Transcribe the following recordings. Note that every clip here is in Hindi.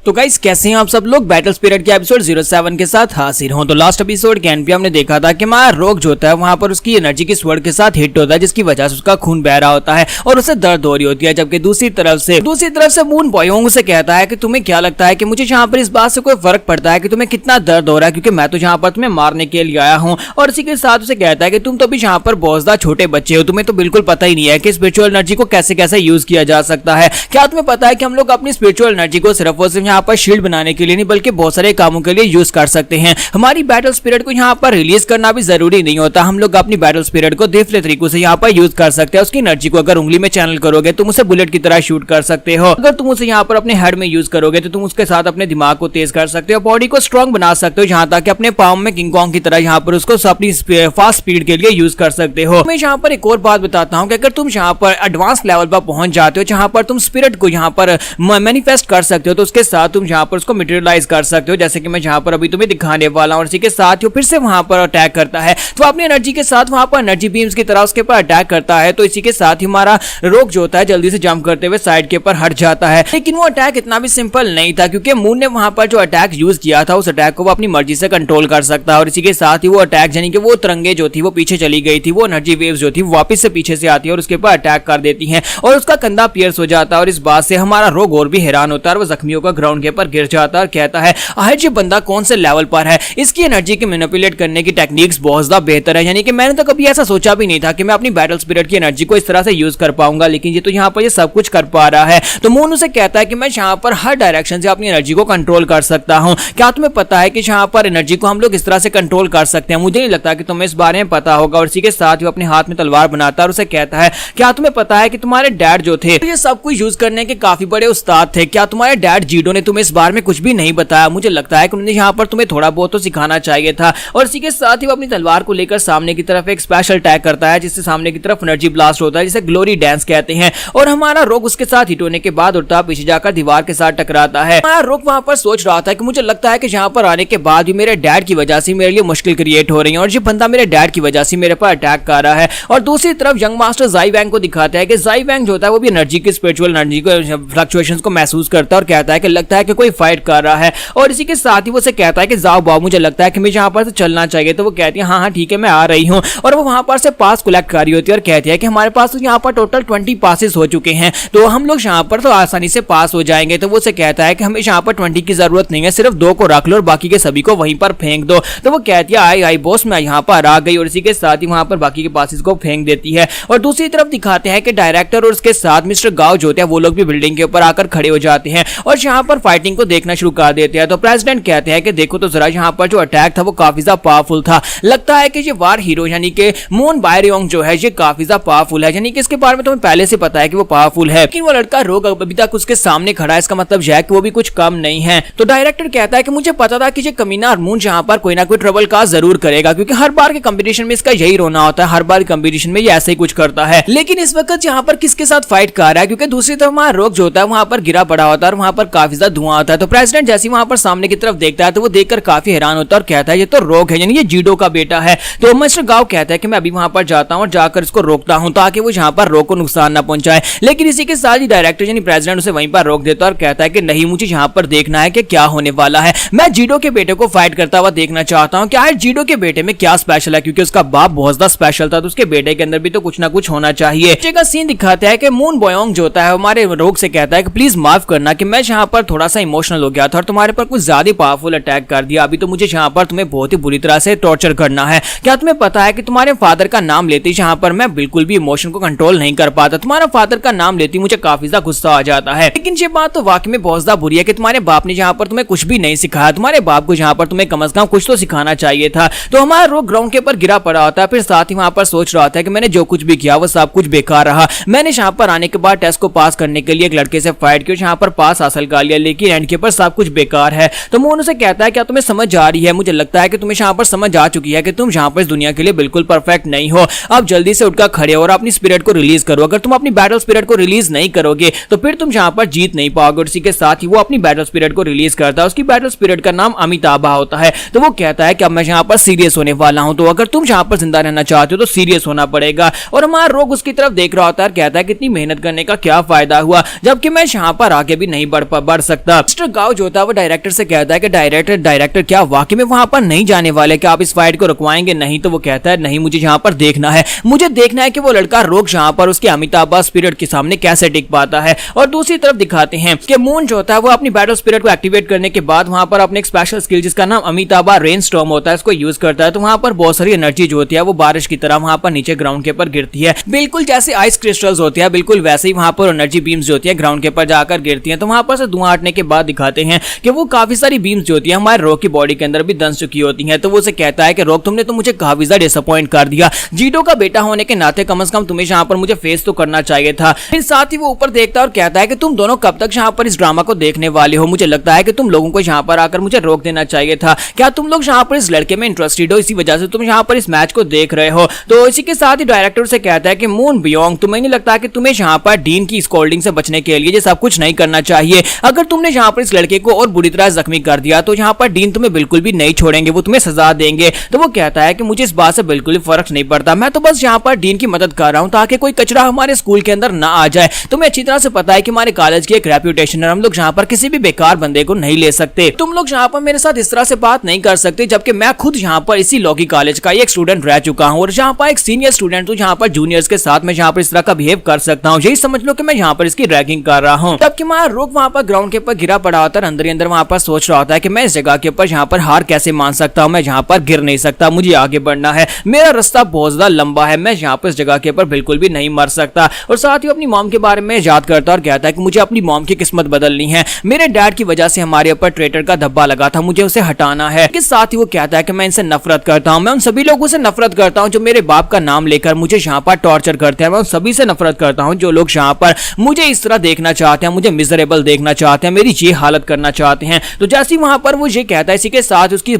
तो गाइस कैसे हैं आप सब लोग। बैटल स्पिरिट के एपिसोड 07 के साथ हाजिर हूं। तो लास्ट एपिसोड के एंड पे हमने देखा था कि हमारा रोग जो होता है वहां पर उसकी एनर्जी की स्वर्ड के साथ हिट होता है, जिसकी वजह से उसका खून बह रहा होता है और उसे दर्द हो रही होती है। जबकि दूसरी तरफ से मून बॉयोंग से कहता है कि तुम्हें क्या लगता है कि मुझे यहाँ पर इस बात से कोई फर्क पड़ता है कि तुम्हें कितना दर्द हो रहा है, क्योंकि मैं तो यहाँ पर तुम्हें मारने के लिए आया हूँ। और इसी के साथ उसे कहता है कि तुम तो भी यहाँ पर बहुत ज्यादा छोटे बच्चे हो, तुम्हें तो बिल्कुल पता ही नहीं है कि स्पिरिचुअल एनर्जी को कैसे कैसे यूज किया जा सकता है। क्या तुम्हें पता है कि हम लोग अपनी स्पिरिचुअल एनर्जी को सिर्फ और सिर्फ यहाँ पर शील्ड बनाने के लिए नहीं बल्कि बहुत सारे कामों के लिए यूज कर सकते हैं। हमारी बैटल स्पिरिट को यहाँ पर रिलीज करना भी जरूरी नहीं होता। हम लोग अपनी बैटल स्पिरिट को दूसरे तरीकों से यहाँ पर यूज कर सकते हैं। उसकी एनर्जी को अगर उंगली में चैनल करोगे तुम उसे बुलेट की तरह शूट कर सकते हो। अगर तुम उसे यहाँ पर अपने हेड में यूज करोगे तो तुम उसके साथ अपने दिमाग को तेज कर सकते हो, बॉडी को स्ट्रॉन्ग बना सकते हो, यहाँ तक कि अपने पाम में किंग कॉन्ग की तरह यहाँ पर उसको अपनी फास्ट स्पीड के लिए यूज कर सकते हो। मैं यहाँ पर एक और बात बताता हूँ कि अगर तुम यहाँ पर एडवांस लेवल पर पहुंच जाते हो जहाँ पर तुम स्पिरिट को यहाँ पर मैनिफेस्ट कर सकते हो, तो उसके साथ तुम यहाँ पर उसको मटेरियलाइज कर सकते हो, जैसे कि मैं यहाँ पर अभी तुम्हें दिखाने वाला हूँ। और इसी के साथ फिर से वहां पर अटैक करता है, तो अपनी एनर्जी के साथ वहां पर एनर्जी बीम्स की तरह उसके ऊपर अटैक करता है। तो इसी के साथ ही हमारा रोग जो होता है जल्दी से जंप करते हुए साइड के ऊपर हट जाता है। लेकिन वो अटैक इतना भी सिंपल नहीं था, क्योंकि मून ने वहां पर जो अटैक यूज किया था उस अटैक को वो अपनी मर्जी से कंट्रोल कर सकता है। और इसी के साथ ही वो अटैक यानी कि वो तरंगे जो थी वो पीछे चली गई थी, वो एनर्जी वेव्स जो थी वापस से पीछे से आती है और उसके ऊपर अटैक कर देती है और उसका कंधा पियर्स हो जाता है। और इस बात से हमारा रोग और भी हैरान होता है और वो जख्मियों का ग्राउंड के ऊपर गिर जाता है और कहता है आखिर ये बंदा कौन से लेवल पर है, इसकी एनर्जी की मैनिपुलेट करने की टेक्निक्स बहुत ज्यादा बेहतर है। यानी कि मैंने तो कभी ऐसा सोचा भी नहीं था कि मैं अपनी बैटल स्पिरिट की एनर्जी को इस तरह से यूज कर पाऊंगा, लेकिन ये तो यहाँ पर ये सब कुछ कर पा रहा है। तो मून उसे कहता है कि मैं यहाँ पर हर डायरेक्शन से अपनी एनर्जी को कंट्रोल कर सकता हूँ। क्या तुम्हें पता है कि यहाँ पर एनर्जी को हम लोग इस तरह से कंट्रोल कर सकते हैं? मुझे नहीं लगता कि तुम्हें इस बारे में पता होगा। और इसी के साथ ही अपने हाथ में तलवार बनाता है और उसे कहता है क्या तुम्हें पता है कि तुम्हारे डैड जो थे ये सब कुछ यूज करने के काफी बड़े उस्ताद थे? क्या तुम्हारे डैड जीडो ने तुम्हें इस बारे में कुछ भी नहीं बताया? मुझे लगता है कि उन्होंने यहाँ पर तुम्हें थोड़ा बहुत तो सिखाना चाहिए था। और इसी के साथ ही वो अपनी तलवार को लेकर सामने की तरफ एक स्पेशल अटैक करता है, जिससे सामने की तरफ एनर्जी ब्लास्ट होता है, जिसे ग्लोरी डांस कहते हैं। और हमारा रोग उसके साथ हिट होने के बाद उड़ता पीछे जाकर दीवार के साथ टकराता है। हमारा रोग वहां पर सोच रहा था कि मुझे लगता है कि यहाँ पर आने के बाद भी मेरे डैड की वजह से मेरे लिए मुश्किल क्रिएट हो रही है और ये बंदा मेरे डैड की वजह से मेरे पर अटैक कर रहा है। और दूसरी तरफ यंग मास्टर जाई वैंग को दिखाता है कि जाई वैंग जो होता है वो भी एनर्जी की स्पिरिचुअल एनर्जी को फ्लक्चुएशंस को महसूस करता है और कहता है कि लगता है कि कोई फाइट कर रहा है। और इसी के साथ ही वो से कहता है कि जाओ बाबू, मुझे लगता है कि मुझे यहाँ पर से चलना चाहिए। तो वो कहती है हाँ ठीक है मैं आ रही हूँ। और वो वहां पर से पास कलेक्ट कर रही होती है और कहती है कि हमारे पास तो यहाँ पर टोटल 20 पासेस हो चुके हैं, तो हम लोग यहाँ पर तो आसानी से पास हो जाएंगे। तो वो से कहता है कि हमें यहाँ पर 20 की जरूरत नहीं है, सिर्फ 2 को रख लो और बाकी के सभी को वहीं पर फेंक दो। तो वो कहती है आई बॉस मैं यहाँ पर आ गई। और इसी के साथ ही वहां पर बाकी के पासेस को फेंक देती है। और दूसरी तरफ दिखाते हैं कि डायरेक्टर और उसके साथ मिस्टर गाओ जो होते हैं वो लोग भी बिल्डिंग के ऊपर आकर खड़े हो जाते हैं और यहाँ पर फाइटिंग को देखना शुरू कर देते हैं। तो प्रेसिडेंट कहते हैं कि देखो तो जरा यहाँ पर जो अटैक था वो काफी ज्यादा पावरफुल था। लगता है कि ये वार हीरो यानी कि मून बायरियोंग जो है ये काफी ज्यादा पावरफुल है, यानी कि इसके बारे में तुम्हें पहले से पता है कि वो पावरफुल है। लेकिन वो लड़का रोग अभी तक उसके सामने खड़ा है, इसका मतलब यह है कि वो भी कुछ कम नहीं है। तो डायरेक्टर कहता है कि मुझे पता था कि ये कमीना मून यहाँ पर कोई ना कोई ट्रबल का जरूर करेगा, क्योंकि हर बार के कंपटीशन में इसका यही रोना होता है, हर बार कंपटीशन में ये ऐसे ही कुछ करता है। लेकिन इस वक्त यहाँ पर किसके साथ फाइट कर रहा है? क्योंकि दूसरी तरफ हमारा रोग जो होता है वहां पर गिरा पड़ा होता है और वहां पर काफी ज्यादा धुआं होता है। तो प्रेसिडेंट जैसे वहां पर सामने की तरफ देखता है तो वो देखकर काफी हैरान होता है और कहता है ये तो रोग है, यानी ये जीडो का बेटा है। तो मिस्टर गाओ कहता है कि मैं अभी वहां पर जाता हूं और जाकर इसको रोकता हूं ताकि वो यहाँ पर रोग को नुकसान ना पहुंचाए। लेकिन इसी के साथ ही डायरेक्टर यानी प्रेसिडेंट उसे वहीं पर रोक देता है और कहता है कि नहीं, मुझे यहाँ पर देखना है कि क्या होने वाला है। मैं जीडो के बेटे को फाइट करता हुआ देखना चाहता हूँ। क्या है जीडो के बेटे में क्या स्पेशल है? क्योंकि उसका बाप बहुत ज्यादा स्पेशल था, तो उसके बेटे के अंदर भी तो कुछ ना कुछ होना चाहिए। का सीन दिखाता है कि मून बॉयोंग जो होता है हमारे रोग से कहता है कि प्लीज माफ करना कि मैं यहाँ पर थोड़ा सा इमोशनल हो गया था और तुम्हारे पर कुछ ज्यादा पावरफुल अटैक कर दिया। अभी तो मुझे यहाँ पर तुम्हें बहुत ही बुरी तरह से टॉर्चर करना है। क्या तुम्हें पता है कि तुम्हारे फादर का नाम लेते यहाँ पर मैं बिल्कुल भी इमोशन को कंट्रोल नहीं कर पाता। तुम्हारा फादर का नाम लेती मुझे काफी ज्यादा गुस्सा आ जाता है। लेकिन ये बात तो वाकई में बहुत ज्यादा बुरी है कि तुम्हारे बाप ने यहाँ पर तुम्हें कुछ भी नहीं सिखाया। तुम्हारे बाप को यहाँ पर तुम्हें कम से कम कुछ तो सिखाना चाहिए था। तो हमारा रोग ग्राउंड के ऊपर गिरा पड़ा होता है, फिर साथ ही वहां पर सोच रहा था कि मैंने जो कुछ भी किया वो सब कुछ बेकार रहा। मैंने यहाँ पर आने के बाद टेस्ट को पास करने के लिए एक लड़के से फाइट किया, यहाँ पर पास हासिल कर लिया, लेकिन एंड के ऊपर सब कुछ बेकार है। तो मून उसे कहता है क्या तुम्हें समझ आ रही है? मुझे लगता है कि तुम्हें यहाँ पर समझ आ चुकी है कि तुम यहाँ पर इस दुनिया के लिए बिल्कुल परफेक्ट नहीं हो। अब जल्दी से उठकर खड़े हो और अपनी स्पिरिट को रिलीज करो। अगर तुम अपनी बैटल स्पिरिट को रिलीज नहीं करोगे तो फिर तुम यहाँ पर जीत नहीं पाओगे। और इसी के साथ ही वो अपनी बैटल स्पिरिट को रिलीज करता है। उसकी बैटल स्पिरिट का नाम अमिताभा होता है। तो वो कहता है कि अब मैं यहाँ पर सीरियस होने वाला हूँ, तो अगर तुम यहाँ पर जिंदा रहना चाहते हो तो सीरियस होना पड़ेगा। और हमारा रोग उसकी तरफ देख रहा होता है, कहता है कितनी मेहनत करने का क्या फायदा हुआ जबकि मैं यहाँ पर आगे भी नहीं बढ़ सकता। मिस्टर गाओ जो होता है वो डायरेक्टर से कहता है कि डायरेक्टर क्या वाकई में वहां पर नहीं जाने वाले, क्या आप इस फाइट को रुकवाएंगे? नहीं। तो वो कहता है नहीं, मुझे यहाँ पर देखना है, मुझे देखना है कि वो लड़का रोग जहाँ पर उसके अमिताभ स्पिरिट के सामने कैसे टिक पाता है। और दूसरी तरफ दिखाते हैं कि मून जो होता है वो अपनी बैटल स्पिरिट को एक्टिवेट करने के बाद वहां पर अपने एक स्पेशल स्किल जिसका नाम अमिताभ रेन स्टॉर्म होता है उसको यूज करता है। तो वहां पर बहुत सारी एनर्जी जो होती है वो बारिश की तरह वहां पर नीचे ग्राउंड के ऊपर गिरती है, बिल्कुल जैसे आइस क्रिस्टल्स होती है, बिल्कुल वैसे ही वहां पर एनर्जी बीम्स जो होती है ग्राउंड के ऊपर जाकर गिरती है। तो वहां पर से धुआं हटने के बाद दिखाते हैं कि वो काफी सारी बीम्स जो होती है हमारे रोग की बॉडी के अंदर भी दंस चुकी होती है। तो वो उसे कहता है कि रोग तुमने तो मुझे काफी ज्यादा डिसअपॉइंट कर दिया, जीडो का बेटा होने के नाते कम से कम तुम्हें यहाँ पर मुझे फेस तो करना चाहिए था। फिर साथ ही वो ऊपर देखता है और कहता है कि तुम दोनों कब तक यहाँ पर इस ड्रामा को देखने वाले हो? मुझे लगता है कि तुम लोगों को यहाँ पर आकर मुझे रोक देना चाहिए था। क्या तुम लोग यहाँ पर इस लड़के में इंटरेस्टेड हो, इसी वजह से तुम यहाँ पर इस मैच को देख रहे हो? तो इसी के साथ ही डायरेक्टर से कहता है कि मून बियोंग, तुम्हें नहीं लगता कि तुम्हें यहाँ पर डीन की स्कोल्डिंग से बचने के लिए ये सब कुछ नहीं करना चाहिए? अगर तुमने यहाँ पर इस लड़के को और बुरी तरह जख्मी कर दिया तो यहाँ पर डीन तुम्हें बिल्कुल भी नहीं छोड़ेंगे, वो तुम्हें सजा देंगे। तो वो कहता है कि मुझे इस बात से बिल्कुल भी फर्क नहीं पड़ता, मैं तो बस यहाँ पर डीन की मदद कर रहा हूँ ताकि कोई कचरा हमारे स्कूल के अंदर ना आ जाए। तुम्हें अच्छी तरह से पता है कि हमारे कॉलेज की एक रेप्यूटेशन है, हम लोग यहाँ पर किसी भी बेकार बंदे को नहीं ले सकते। तुम लोग यहाँ पर मेरे साथ इस तरह से बात नहीं कर सकते, जबकि मैं खुद यहाँ पर इसी लॉ की कॉलेज का एक स्टूडेंट रह चुका हूँ और यहाँ पर एक सीनियर स्टूडेंट हूँ, यहाँ पर जूनियर्स के साथ मैं यहाँ पर इस तरह का बिहेव कर सकता हूँ। यही समझ लो कि मैं यहाँ पर इसकी रैगिंग कर रहा हूँ। तब कि हमारा रोग वहाँ पर ग्राउंड के ऊपर गिरा पड़ा होता है, अंदर ही अंदर वहाँ पर सोच रहा होता है कि मैं इस जगह के ऊपर यहाँ पर हार कैसे मान सकता हूँ, मैं यहाँ पर गिर नहीं सकता, मुझे आगे बढ़ना है, मेरा रास्ता बहुत ज्यादा लंबा है, मैं यहाँ पर इस जगह के ऊपर बिल्कुल भी नहीं मर सकता। और साथ ही अपनी मॉम के बारे में याद करता और कहता है कि मुझे अपनी मॉम की किस्मत बदलनी है, मेरे डैड की वजह से हमारे ऊपर ट्रेटर का धब्बा लगा था, मुझे उसे हटाना है। के साथ ही वो कहता है कि मैं इनसे नफरत करता हूँ, मैं उन सभी लोगों से नफरत करता हूँ जो मेरे बाप का नाम लेकर मुझे यहाँ पर टॉर्चर करते हैं, मैं उन सभी से नफरत करता हूँ जो लोग यहाँ पर मुझे इस तरह देखना चाहते हैं, मुझे मिजरेबल देखना चाहते हैं, मेरी ये हालत करना चाहते हैं। तो जैसे वहां पर वो ये कहता है, इसी के साथ उसकी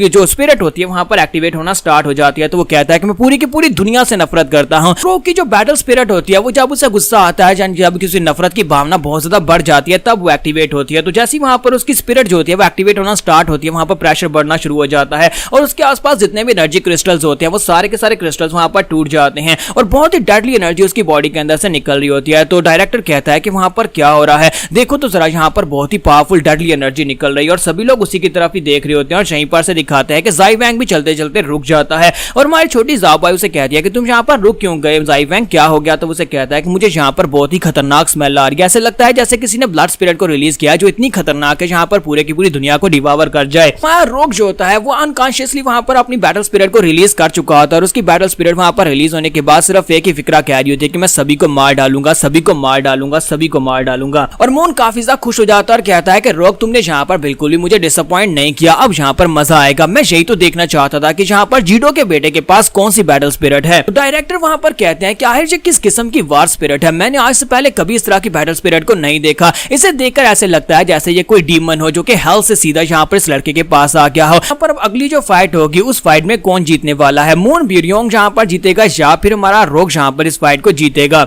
जो स्पिरिट होती है वहां पर एक्टिवेट होना स्टार्ट हो जाती है। तो वो कहता है कि मैं पूरी की पूरी दुनिया से नफरत करता हूं। रोग की जो बैटल स्पिरिट होती है वो जब उसे गुस्सा आता है, जब किसी नफरत की भावना बहुत ज्यादा बढ़ जाती है तब वो एक्टिवेट होती है। तो जैसे वहां पर उसकी स्पिरिट जो होती है वो एक्टिवेट होना स्टार्ट होती है, वहां पर प्रेशर बढ़ना शुरू हो जाता है और उसके आसपास जितने भी एनर्जी क्रिस्टल्स होते हैं वो सारे के सारे क्रिस्टल्स वहां पर टूट जाते हैं और बहुत ही डेडली एनर्जी उसकी बॉडी के अंदर से निकल रही होती है। तो डायरेक्टर कहता है कि वहां पर क्या हो रहा है, देखो तो जरा, यहाँ पर बहुत ही पावरफुल डेडली एनर्जी निकल रही है और सभी लोग उसी की तरफ ही देख रहे होते हैं। और यहीं पर से दिखाते हैं कि ज़ाई वैंग भी चलते चलते रुक जाता है और हमारी छोटी ज़ाओबाई उसे कहती है कि तुम यहाँ पर रुक क्यों गए ज़ाई वैंग, क्या हो गया? तो उसे कहता है कि मुझे यहाँ पर बहुत ही खतरनाक स्मेल आ रही है, ऐसे लगता है जैसे किसी ने ब्लड स्पिरिट को रिलीज किया जो इतनी खतरनाक है यहाँ पर पूरे की पूरी दुनिया को डिवावर कर जाए। हमारा रोग जो होता है वो अनकॉन्शियसली वहां पर अपनी बैटल स्पिरिट को रिलीज कर चुका होता है और उसकी बैटल स्पिरिट वहां पर रिलीज होने के बाद सिर्फ एक ही फिक्रा कह रही होती है कि मैं सभी को मार डालूंगा, सभी को मार डालूंगा, सभी को मार डालूंगा। और मून काफी ज्यादा खुश हो जाता है और कहता है कि रोग तुमने यहाँ पर बिल्कुल भी मुझे डिसअपॉइंट नहीं किया, अब यहाँ पर मजा आएगा। मैं यही तो देखना चाहता था कि यहाँ पर जीडो के बेटे के पास कौन सी बैटल स्पिरिट है। तो डायरेक्टर वहां पर कहते हैं कि आखिर ये किस किस्म की वार स्पिरिट है, मैंने आज से पहले कभी इस तरह की बैटल स्पिरिट को नहीं देखा। इसे देखकर ऐसे लगता है जैसे ये कोई डीमन हो जो कि हेल से सीधा यहाँ पर इस लड़के के पास आ गया हो। यहाँ पर अब अगली जो फाइट होगी उस फाइट में कौन जीतने वाला है, मून बियोंग जहाँ पर जीतेगा या फिर हमारा रोग जहाँ पर इस फाइट को जीतेगा?